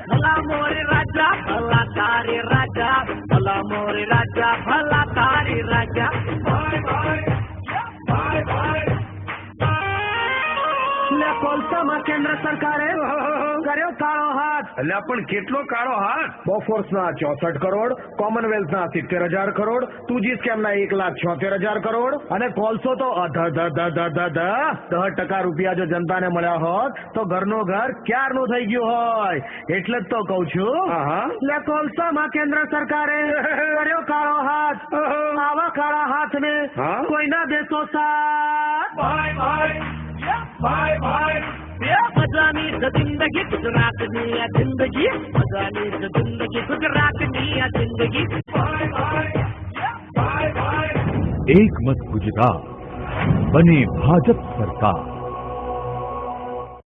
ભલા મોરી રાજા ભલા તારી રાજા ભલા મોરી રાજા ભલા તારી રાજા કોલસામાં કેન્દ્ર સરકારે કર્યો કાળો હાથ. એટલે પણ કેટલો કાળો હાથ? બોફોર્સના 64 કરોડ, કોમનવેલ્થના 70,000 કરોડ, 2G સ્કેમના 1,76,000 કરોડ અને કોલસો તો 10% રૂપિયા જો જનતાને મળ્યા હોત તો ઘરનું ઘર ક્યારનું થઈ ગયું હોય. એટલે જ તો કઉ છું એટલે કોલસામાં કેન્દ્ર સરકારે કર્યો કાળો હાથ. આવા કાળા હાથને કોઈના દેશો સાથ. મજાની જિંદગી ગુજરાતની આ જિંદગી મજાની જિંદગી ગુજરાતની આ જિંદગી. એક મત ગુજરાત બને ભાજપ સરકાર.